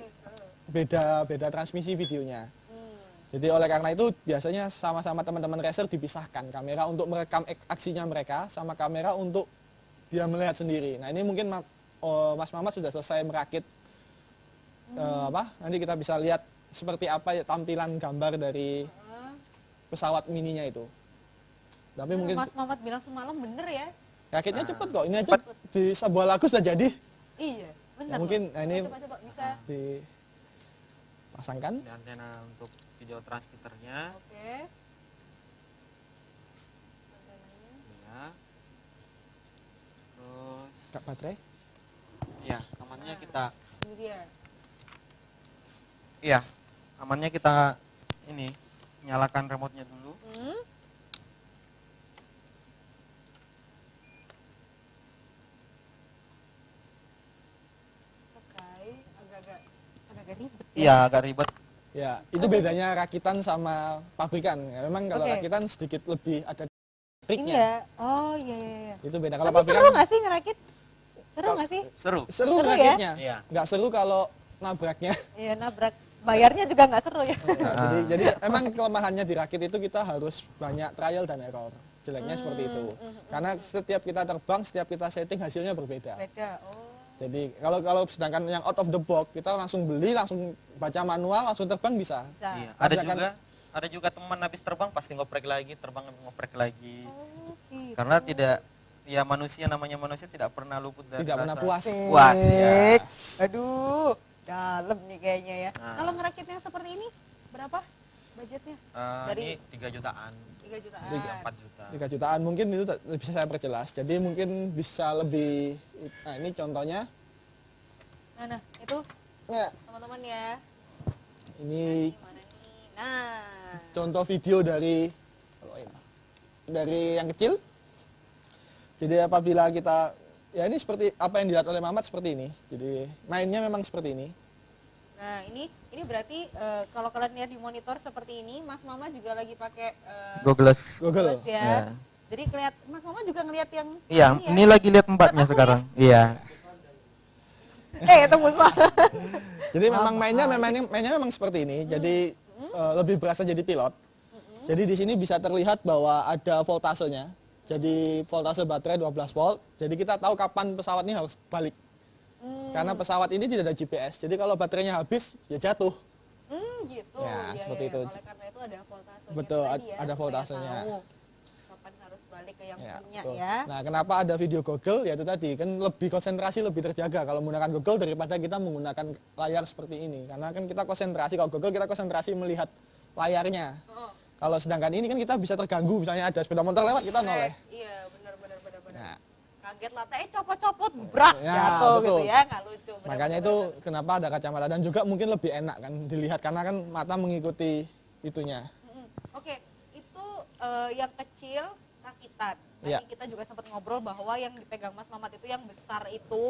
beda transmisi videonya. Hmm. Jadi oleh karena itu biasanya sama-sama teman-teman racer dipisahkan, kamera untuk merekam aksinya mereka sama kamera untuk dia melihat sendiri. Nah ini mungkin Mas Mamat sudah selesai merakit nanti kita bisa lihat seperti apa ya tampilan gambar dari pesawat mininya itu. Tapi mungkin Mas Mamat bilang semalam bener ya? rakitnya cepet kok. Ini aja di sebuah lagu sudah jadi. Iya, bener. Ya, mungkin, loh. nah, ini- Coba bisa. Dipasangkan. Ini antena untuk video transmitternya. Oke. Ya. Terus Kak baterai. ya, amannya kita Ini dia. iya, amannya kita ini nyalakan remote-nya dulu. Hmm? Oke, agak ribet ya. Iya, agak ribet. Ya, itu bedanya rakitan sama pabrikan. Ya, memang kalau Oke. rakitan sedikit lebih ada Ini triknya. ya. Oh iya iya iya. Itu beda kalau Tapi pabrikan. seru nggak sih ngerakit? Seru nggak sih? Seru. Seru Seru ya? rakitnya. Iya. Nggak seru kalau nabraknya. Iya, nabrak. Bayarnya juga nggak seru ya. Jadi emang kelemahannya di rakit itu kita harus banyak trial dan error. Jeleknya seperti itu. Karena setiap kita terbang, setiap kita setting hasilnya berbeda. Beda. Oh. Jadi kalau sedangkan yang out of the box kita langsung beli, langsung baca manual, langsung terbang bisa. Bisa. Iya. Ada Misalkan- juga teman habis terbang pasti ngoprek lagi, terbang ngoprek lagi. Oh, gitu. Karena tidak ya namanya manusia tidak pernah luput dari Tidak pernah rasa puas. puas ya. Aduh, dalam nih kayaknya ya. Nah. Kalau ngerakit yang seperti ini berapa? budgetnya? Dari Ini 3 jutaan, 3 jutaan. 4 juta. 3 jutaan mungkin itu bisa saya perjelas. Jadi mungkin bisa lebih, nah ini contohnya. Nah, itu Nah, teman-teman ya. ini Gimana nih? Nah, contoh video dari yang kecil. Jadi apabila kita, ya ini seperti apa yang dilihat oleh Mamat seperti ini. Jadi mainnya memang seperti ini. nah ini berarti kalau kalian lihat di monitor seperti ini, Mas Mama juga lagi pakai Googles. Google. Plus ya. Ya. Jadi Mas Mama juga ngelihat yang Iya, ya. ini lagi lihat empatnya sekarang. Iya. Itu musuh. Jadi memang mainnya memang seperti ini. Jadi lebih berasa jadi pilot. Jadi di sini bisa terlihat bahwa ada voltasenya. Jadi voltase baterai 12 volt. Jadi kita tahu kapan pesawat ini harus balik. Karena pesawat ini tidak ada GPS. Jadi kalau baterainya habis ya jatuh. Gitu. Ya, seperti itu. Oleh karena itu ada voltasenya. Betul, tadi ya, ada supaya voltasenya. tahu kapan harus balik ke yang Ya, punya betul. ya. Nah, kenapa ada video Google? Ya itu tadi kan lebih konsentrasi, lebih terjaga kalau menggunakan Google daripada kita menggunakan layar seperti ini. Karena kan kita konsentrasi, kalau Google kita konsentrasi melihat layarnya. Oh. Kalau sedangkan ini kan kita bisa terganggu, misalnya ada sepeda motor lewat kita noleh. Iya, benar. Nah, Kaget lah, copot-copot, brak, Ya, jatuh betul. gitu ya, nggak lucu. benar, makanya benar, itu benar. kenapa ada kacamata dan juga mungkin lebih enak kan dilihat karena kan mata mengikuti itunya. Oke, itu yang kecil rakitan. Tadi Iya. kita juga sempat ngobrol bahwa yang dipegang Mas Mamat itu yang besar itu,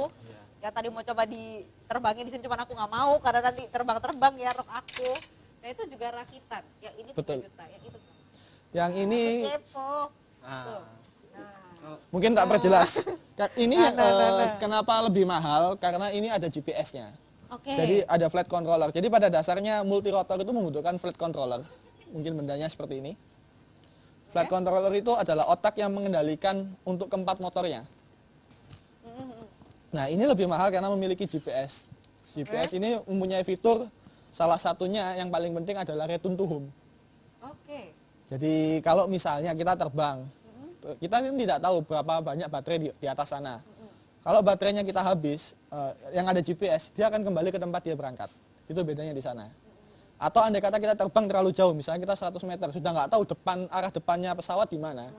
yang tadi mau coba diterbangin di sini cuman aku nggak mau karena nanti terbang ya rok aku. Nah itu juga rakitan. Yang ini 3 Betul. juta, yang itu. Yang ini Aku kepo. Tuh. Ah, mungkin tak perjelas. Ini Nah. kenapa lebih mahal? Karena ini ada GPS-nya. Oke. Jadi ada flight controller. Jadi pada dasarnya multirotor itu membutuhkan flight controller. Mungkin bendanya seperti ini. Flight controller itu adalah otak yang mengendalikan untuk keempat motornya. Nah ini lebih mahal karena memiliki GPS. GPS ini mempunyai fitur, salah satunya yang paling penting adalah return to home. Oke. Jadi kalau misalnya kita terbang, kita kan tidak tahu berapa banyak baterai di atas sana. Kalau baterainya kita habis, yang ada GPS, dia akan kembali ke tempat dia berangkat. Itu bedanya di sana. Atau andai kata kita terbang terlalu jauh, misalnya kita 100 meter, sudah nggak tahu arah depannya pesawat di mana.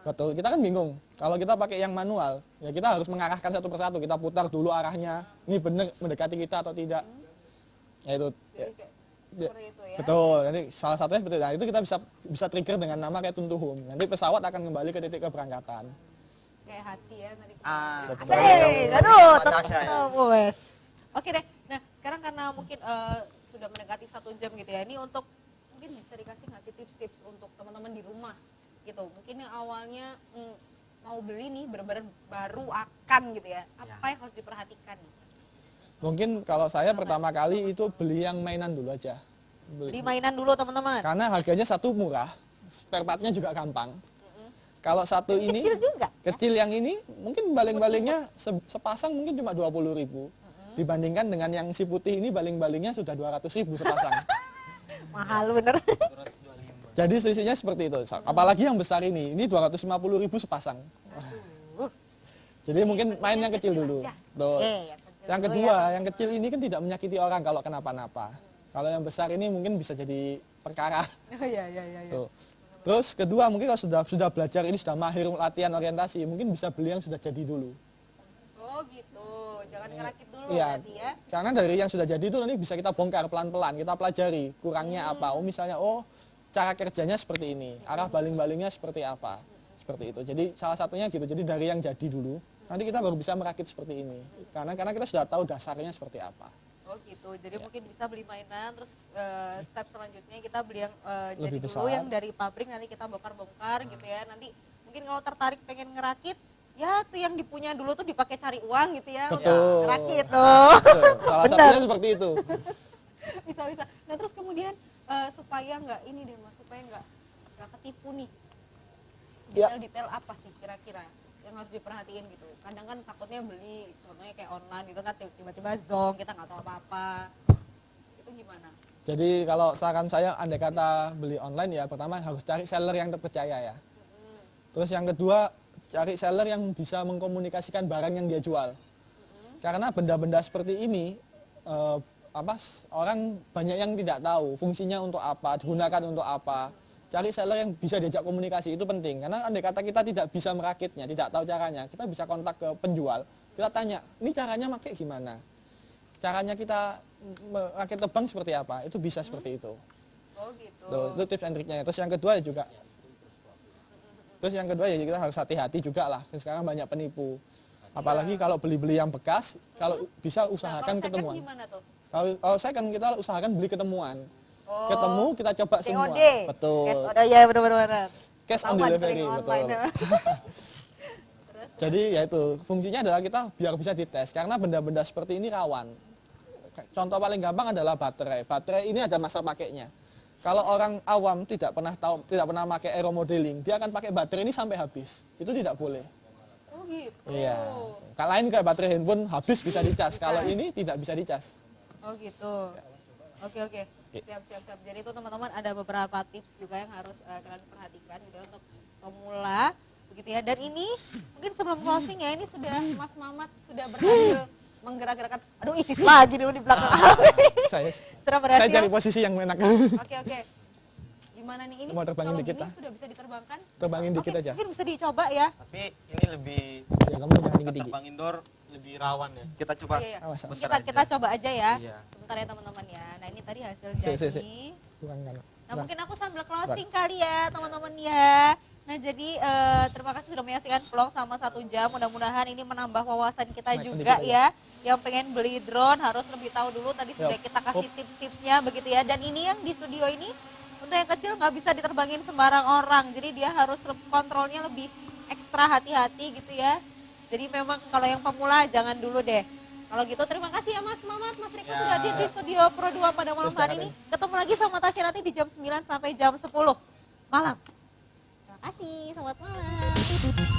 Betul, kita kan bingung. Kalau kita pakai yang manual, ya kita harus mengarahkan satu persatu. Kita putar dulu arahnya, ini benar mendekati kita atau tidak. Ya itu. Jadi kayak seperti itu ya. Betul, jadi salah satunya seperti itu. Nah, itu kita bisa trigger dengan nama return to home. Nanti pesawat akan kembali ke titik keberangkatan. Kayak hati ya nanti. Betul. Aduh, Natasha ya. wes. Oke deh. Nah, sekarang karena mungkin sudah mendekati 1 jam gitu ya. Ini untuk mungkin bisa dikasih nggak sih tips-tips untuk teman-teman di rumah gitu. Mungkin yang awalnya mau beli nih benar-benar baru akan gitu ya. Apa yang harus diperhatikan nih? Mungkin kalau saya pertama kali itu beli yang mainan dulu aja. Beli mainan dulu teman-teman. Karena harganya satu murah, spare partnya juga gampang. Kalau satu ini Kecil juga. kecil yang ini mungkin baling-balingnya sepasang mungkin cuma 20.000. Dibandingkan dengan yang si putih ini baling-balingnya sudah 200.000 sepasang. Mahal bener. Jadi selisihnya seperti itu. Apalagi yang besar ini 250.000 sepasang. Wah. Jadi mungkin main yang kecil dulu. Tuh. Yang kedua, yang kecil ini kan tidak menyakiti orang kalau kenapa-napa. Kalau yang besar ini mungkin bisa jadi perkara. Oh iya. Tuh. Terus kedua mungkin kalau sudah belajar ini sudah mahir latihan orientasi, mungkin bisa beli yang sudah jadi dulu. Oh gitu. Jangan ngerakit dulu Iya. berarti ya. Karena dari yang sudah jadi itu nanti bisa kita bongkar pelan-pelan, kita pelajari kurangnya apa. Oh misalnya cara kerjanya seperti ini, arah baling-balingnya seperti apa. Seperti itu. Jadi salah satunya gitu. Jadi dari yang jadi dulu, nanti kita baru bisa merakit seperti ini. Karena kita sudah tahu dasarnya seperti apa. Oh gitu, jadi mungkin bisa beli mainan, terus step selanjutnya kita beli yang Lebih jadi dulu besar. yang dari pabrik, nanti kita bongkar-bongkar gitu ya. Nanti mungkin kalau tertarik pengen ngerakit, ya tuh yang dipunya dulu tuh dipakai cari uang gitu ya. Betul. Untuk ngerakit tuh. Salah Benar. satunya seperti itu. Bisa. Nah terus kemudian supaya nggak ini deh mas, supaya nggak ketipu nih. Ya. Detail-detail apa sih kira-kira yang harus diperhatiin gitu? Kadang kan takutnya beli, contohnya kayak online gitu kan tiba-tiba zonk, kita nggak tahu apa-apa. Itu gimana? Jadi kalau saran saya andai kata beli online ya pertama harus cari seller yang terpercaya ya. Terus yang kedua cari seller yang bisa mengkomunikasikan barang yang dia jual. Karena benda-benda seperti ini orang banyak yang tidak tahu fungsinya untuk apa, digunakan untuk apa. Cari seller yang bisa diajak komunikasi itu penting, karena andai kata kita tidak bisa merakitnya, tidak tahu caranya, kita bisa kontak ke penjual, kita tanya, ini caranya pakai gimana? Caranya kita merakit tebang seperti apa? Itu bisa seperti itu. Oh gitu. Tuh, itu tips and triknya. Terus yang kedua juga, kita harus hati-hati juga lah. Sekarang banyak penipu. Apalagi kalau beli-beli yang bekas, kalau bisa usahakan Kalau second ketemuan. gimana tuh? Kalau saya kan kita usahakan beli ketemuan. Oh, Ketemu kita coba semua. COD. Betul. Cash order ya benar-benar. Cash on Tahu kan delivery, sering betul. online. Jadi ya itu fungsinya adalah kita biar bisa dites karena benda-benda seperti ini rawan. Contoh paling gampang adalah baterai. Baterai ini ada masa pakainya. Kalau orang awam tidak pernah pakai aero modeling, dia akan pakai baterai ini sampai habis. Itu tidak boleh. Oh gitu. Iya. Kalau lain kayak baterai handphone habis bisa dicas. Kalau ini tidak bisa dicas. Oh gitu. Oke. Siap. Jadi itu teman-teman ada beberapa tips juga yang harus kalian perhatikan gitu untuk pemula begitu ya. Dan ini mungkin sebelum closing ya, ini sudah Mas Mamat sudah berhasil menggerak-gerakkan. Aduh, ISIS lagi dulu di belakang. Sudah berhasil. Saya cari posisi yang enak. Oke. Gimana nih ini? Mau terbangin kalau dikit gini lah. sudah bisa diterbangkan? Terbangin dikit Oke, aja. mungkin bisa dicoba ya. Tapi ini lebih Ya kamu jangan dikit-dikit. terbang indoor lebih rawan ya. Kita coba Iya. Awas, bentar Kita coba aja ya. Iya. Sebentar ya teman-teman ya. Nah, ini tadi hasil Si. jadi. Bukan kan. Nah, mungkin aku sambil closing kali ya teman-teman ya. Nah, jadi terima kasih sudah menyaksikan vlog sama 1 jam. Mudah-mudahan ini menambah wawasan kita Naik juga sedikit ya. Yang pengen beli drone harus lebih tahu dulu. Tadi sudah Yap. kita kasih tips-tipsnya begitu ya. Dan ini yang di studio ini untuk yang kecil nggak bisa diterbangin sembarang orang. Jadi dia harus kontrolnya lebih ekstra hati-hati gitu ya. Jadi memang kalau yang pemula jangan dulu deh. Kalau gitu terima kasih ya Mas Mamat, Mas Riko sudah hadir di studio Pro 2 pada malam hari ini. Ketemu lagi sama Tasya nanti di jam 9 sampai jam 10 malam. Terima kasih, selamat malam.